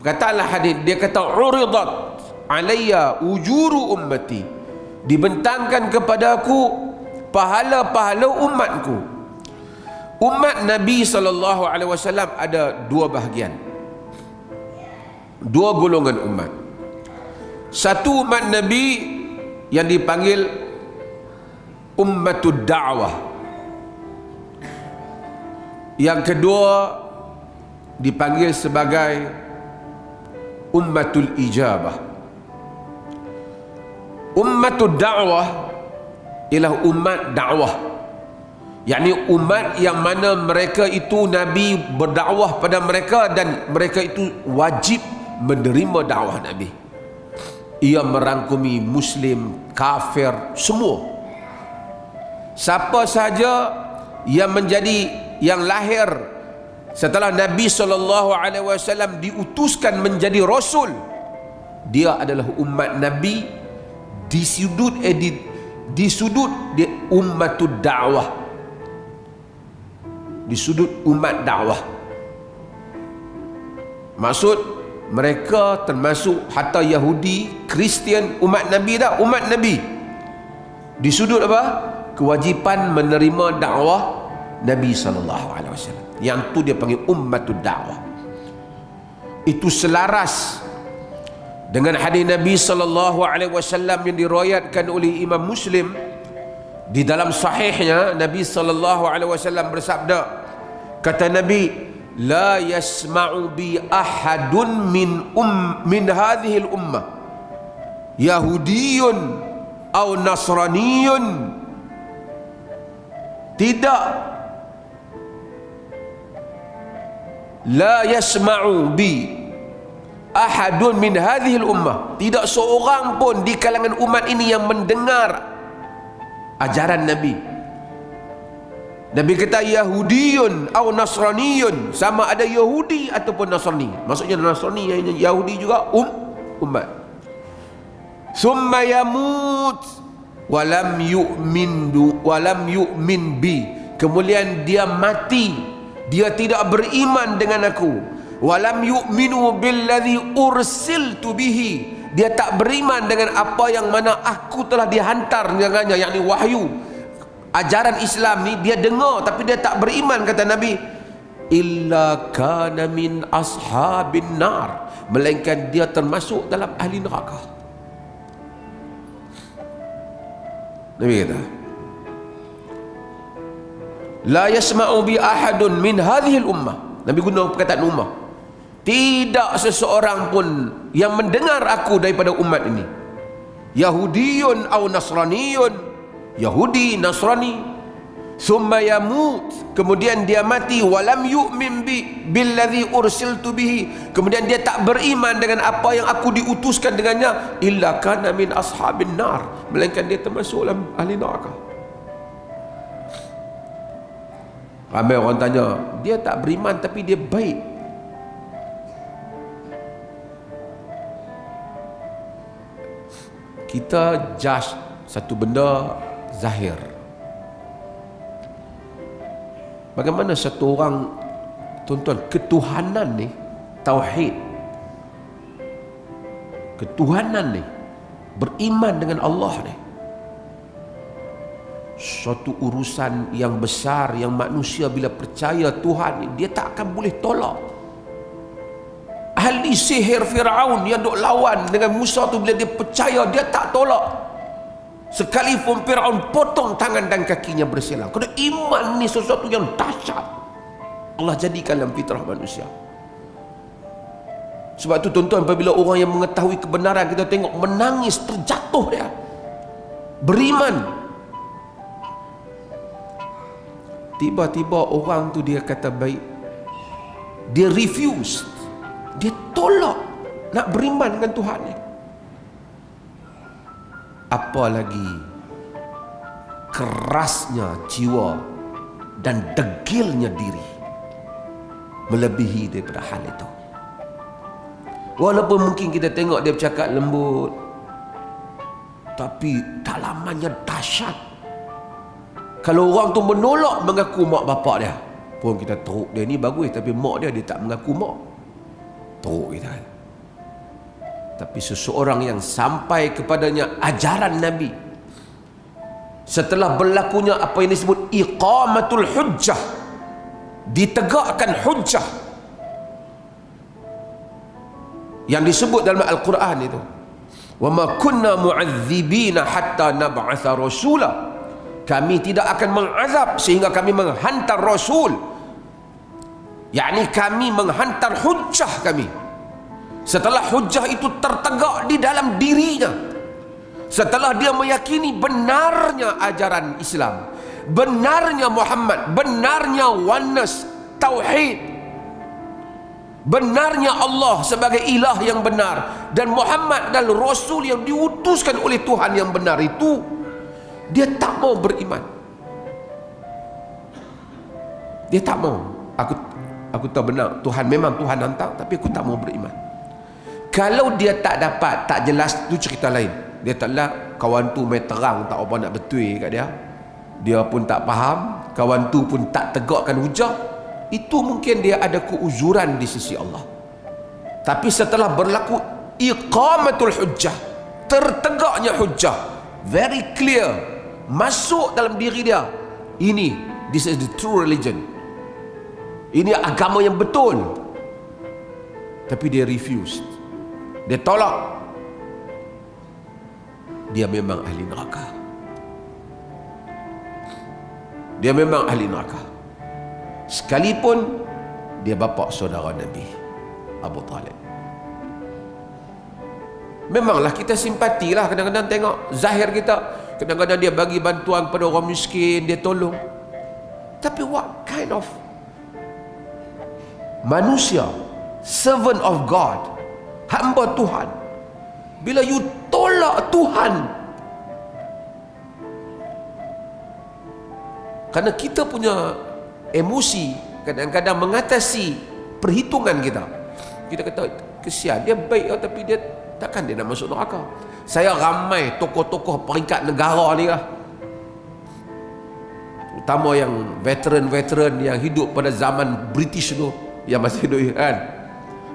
Katalah hadis, dia kata uridat alayya ujuru ummati, dibentangkan kepadaku pahala-pahala umatku. Umat Nabi SAW ada dua bahagian, dua golongan umat. Satu umat Nabi yang dipanggil ummatud da'wah, yang kedua dipanggil sebagai ummatul ijabah. Ummatud da'wah ialah umat dakwah, yakni umat yang mana mereka itu Nabi berdakwah pada mereka dan mereka itu wajib menerima dakwah Nabi. Ia merangkumi Muslim, kafir, semua. Siapa sahaja yang lahir setelah Nabi SAW diutuskan menjadi Rasul, dia adalah umat Nabi di sudut di ummatud da'wah, di sudut umat dakwah. Maksud mereka termasuk hatta Yahudi, Kristian, umat Nabi dah, umat Nabi. Di sudut apa? Kewajipan menerima dakwah Nabi SAW. Yang tu dia panggil ummatud dakwah. Itu selaras dengan hadis Nabi SAW yang diriwayatkan oleh Imam Muslim. Di dalam sahihnya Nabi SAW bersabda, kata Nabi, la yasma'u bi ahadun min hadhihi al-ummah yahudiyun aw nasraniyun, tidak, la yasma'u bi ahadun min hadhihi al-ummah, tidak seorang pun di kalangan umat ini yang mendengar ajaran Nabi. Nabi kata Yahudiyun atau Nasraniyun, sama ada Yahudi ataupun Nasrani. Maksudnya Nasrani yang Yahudi juga umat. Summa yamut walam yu'min bi, kemudian dia mati, dia tidak beriman dengan aku. Walam yu'minu billadhi ursiltu bihi, dia tak beriman dengan apa yang mana aku telah dihantar dengannya, yakni wahyu. Ajaran Islam ni dia dengar tapi dia tak beriman, kata Nabi, illa kana min ashabin nar, melainkan dia termasuk dalam ahli neraka. Nabi kata la yasma'u bi ahadun min hadhihi al-ummah. Nabi guna perkataan ummah, tidak seseorang pun yang mendengar aku daripada umat ini, Yahudiyun atau Nasraniyun, Yahudi, Nasrani, summa yamut, kemudian dia mati, walam yu'min billadhi ursiltu bihi, kemudian dia tak beriman dengan apa yang aku diutuskan dengannya, illa kana min ashabin nar, melainkan dia termasuk dalam ahli neraka. Ramai orang tanya, dia tak beriman tapi dia baik. Kita judge satu benda zahir. Bagaimana satu orang, tuan-tuan, ketuhanan ni, tauhid, ketuhanan ni, beriman dengan Allah ni, suatu urusan yang besar yang manusia bila percaya Tuhan ni, dia tak akan boleh tolak. Ahli sihir Fir'aun yang duk lawan dengan Musa tu, bila dia percaya, dia tak tolak. Sekalipun Fir'aun potong tangan dan kakinya bersilang. Kerana iman ni sesuatu yang dahsyat, Allah jadikan dalam fitrah manusia. Sebab tu tuan-tuan, apabila orang yang mengetahui kebenaran, kita tengok menangis, terjatuh dia, beriman. Tiba-tiba orang tu dia kata baik, dia refuse, dia tolak nak beriman dengan Tuhan ni. Apalagi kerasnya jiwa dan degilnya diri melebihi daripada hal itu. Walaupun mungkin kita tengok dia bercakap lembut, tapi dalamannya dahsyat. Kalau orang tu menolak mengaku mak bapak dia, pun kita teruk, dia ni bagus, tapi mak dia tak mengaku mak, teruk kita. Tapi seseorang yang sampai kepadanya ajaran Nabi, setelah berlakunya apa yang disebut iqamatul hujjah, ditegakkan hujjah, yang disebut dalam Al-Quran itu, wa ma kunna mu'adzibina hatta nab'atha rasula, kami tidak akan mengazab sehingga kami menghantar rasul, yakni kami menghantar hujjah kami. Setelah hujjah itu tertegak di dalam dirinya, setelah dia meyakini benarnya ajaran Islam, benarnya Muhammad, benarnya oneness, tauhid, benarnya Allah sebagai ilah yang benar, dan Muhammad dan Rasul yang diutuskan oleh Tuhan yang benar itu, dia tak mau beriman. Dia tak mau. Aku tahu benar Tuhan memang Tuhan hantar, tapi aku tak mau beriman. Kalau dia tak dapat, tak jelas, tu cerita lain. Dia taklah kawan tu main terang, tak apa nak betul kat dia, dia pun tak faham, kawan tu pun tak tegakkan hujah, itu mungkin dia ada keuzuran di sisi Allah. Tapi setelah berlaku iqamatul hujjah, tertegaknya hujjah, very clear, masuk dalam diri dia, ini, this is the true religion, ini agama yang betul, tapi dia refused, dia tolak, dia memang ahli neraka. Dia memang ahli neraka, sekalipun dia bapa saudara Nabi Abu Talib. Memanglah kita simpatilah kadang-kadang tengok zahir kita, kadang-kadang dia bagi bantuan pada orang miskin, dia tolong, tapi what kind of manusia, servant of God, hamba Tuhan, bila you tolak Tuhan? Karena kita punya emosi kadang-kadang mengatasi perhitungan kita. Kita kata kesian, dia baik tapi dia takkan dia nak masuk neraka. Saya ramai tokoh-tokoh peringkat negara ni lah, terutama yang veteran-veteran yang hidup pada zaman British tu, yang masih hidup kan,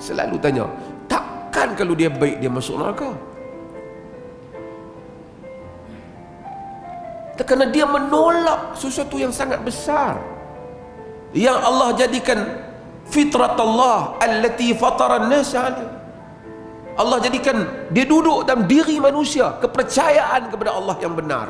selalu tanya, takkan kalau dia baik dia masuk neraka? Kerana dia menolak sesuatu yang sangat besar, yang Allah jadikan fitrat Allah allati fatara an-nas 'alaiha. Allah jadikan dia duduk dalam diri manusia, kepercayaan kepada Allah yang benar.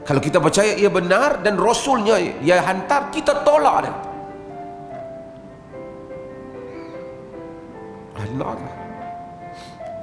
Kalau kita percaya ia benar dan Rasulnya ia hantar, kita tolak dia, ahli neraka.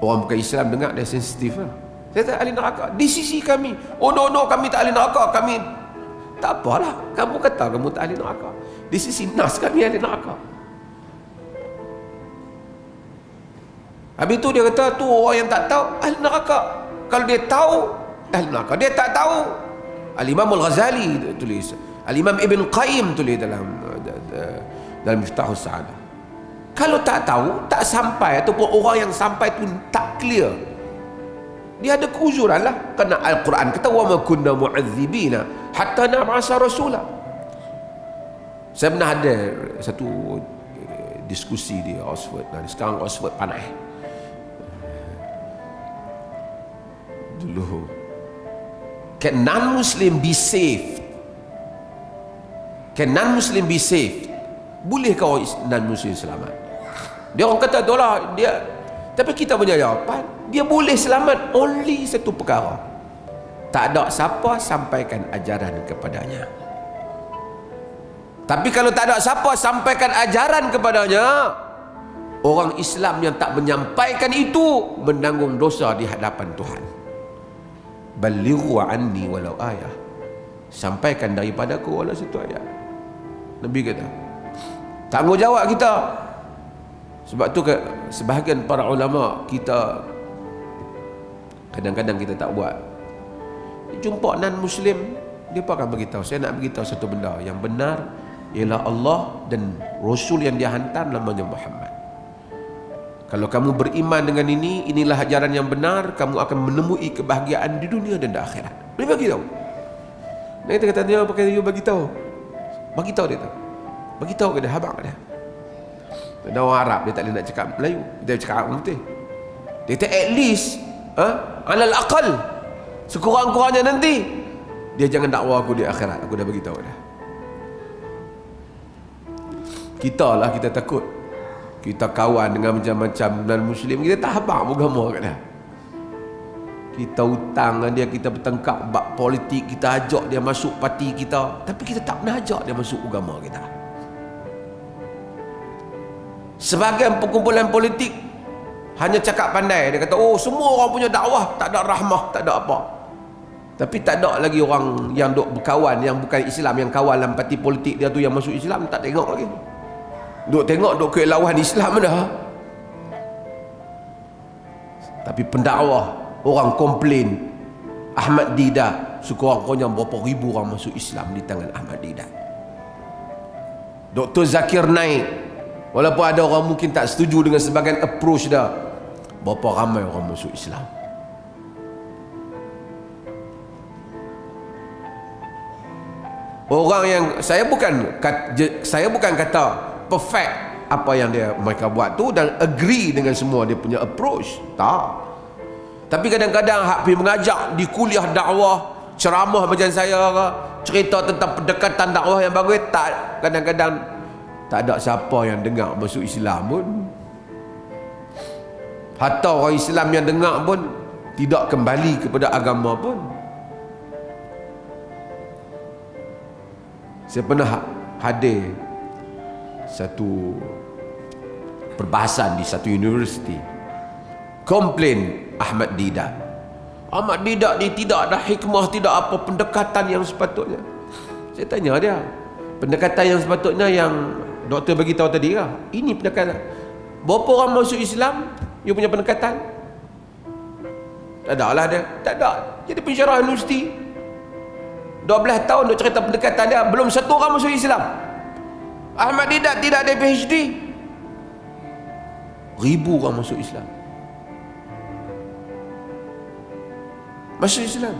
Orang bukan Islam dengar dia sensitif lah. Saya tak ahli neraka di sisi kami. Oh no, kami tak ahli neraka. Kami tak apalah, kamu kata kamu tak ahli neraka, di sisi nas kami ahli neraka. Habis tu dia kata tu orang yang tak tahu ahli neraka. Kalau dia tahu ahli neraka, dia tak tahu. Al-Imam Al-Ghazali tulis, Al-Imam Ibn Qayyim tulis dalam Miftahus Sa'adah. Kalau tak tahu, tak sampai, ataupun orang yang sampai tu tak clear, dia ada keuzuran lah. Kerana Al-Quran kata wa ma kunna mu'adzibina hatta nab'asa rasula. Saya pernah ada satu diskusi di Oxford. Sekarang Oxford panas. Dulu, can non-Muslim be saved? Can non-Muslim be saved? Bolehkah orang non-Muslim selamat? Dia orang kata itulah dia. Tapi kita punya jawapan, dia boleh selamat only satu perkara, tak ada siapa sampaikan ajaran kepadanya. Tapi kalau tak ada siapa sampaikan ajaran kepadanya, orang Islam yang tak menyampaikan itu menanggung dosa di hadapan Tuhan. Balighu anni walau ayah, sampaikan daripadaku walau satu ayat. Nabi kata, tanggungjawab kita. Sebab tu sebahagian para ulama kita kadang-kadang kita tak buat. Jumpa non-Muslim, dia akan beritahu, saya nak beritahu satu benda yang benar ialah Allah dan Rasul yang dia hantar namanya Muhammad. Kalau kamu beriman dengan ini, inilah ajaran yang benar, kamu akan menemui kebahagiaan di dunia dan di akhirat. Dia bagi tahu. Dan kita kata dia pakai dia bagi tahu. Bagi tahu dia tu. Bagi tahu ke dia, habaq dia. Ada orang Arab, dia tak boleh nak cakap Melayu, dia cakap Arab putih. Dia kata at least alal aqal, sekurang-kurangnya nanti dia jangan dakwa aku di akhirat. Aku dah bagi tahu dah. Kita lah, kita takut. Kita kawan dengan macam-macam non-Muslim, kita tak habaq agama kat dia. Kita hutang dengan dia, kita bertengkar bab politik, kita ajak dia masuk parti kita, tapi kita tak pernah ajak dia masuk agama kita. Sebahagian perkumpulan politik hanya cakap pandai, dia kata oh semua orang punya dakwah, tak ada rahmah, tak ada apa. Tapi tak ada lagi orang yang duk berkawan yang bukan Islam, yang kawan dalam parti politik dia tu yang masuk Islam, tak tengok lagi. Duk tengok duk keelawan Islam dah. Tapi pendakwah, orang komplain Ahmad Didat, sekurang-kurangnya berapa ribu orang masuk Islam di tangan Ahmad Didat. Dr. Zakir Naik, walaupun ada orang mungkin tak setuju dengan sebagian approach dia, berapa ramai orang masuk Islam. Orang yang saya bukan kata perfect apa yang mereka buat tu dan agree dengan semua dia punya approach, tak. Tapi kadang-kadang hak pergi mengajak di kuliah dakwah, ceramah macam saya ke, cerita tentang pendekatan dakwah yang bagus, tak, kadang-kadang tak ada siapa yang dengar masuk Islam pun. Hatta orang Islam yang dengar pun tidak kembali kepada agama pun. Saya pernah hadir satu perbahasan di satu universiti. Komplain Ahmad Didat. Ahmad Didat ni tidak ada hikmah, tidak apa pendekatan yang sepatutnya. Saya tanya dia, pendekatan yang sepatutnya yang doktor bagi tahu tadi lah, ini pendekatan. Berapa orang masuk Islam you punya pendekatan? Tak ada lah dia. Tak ada. Jadi pensyarah universiti 12 tahun duk cerita pendekatan dia, belum satu orang masuk Islam. Ahmad Didat tidak ada PhD, ribu orang masuk Islam. Masuk Islam.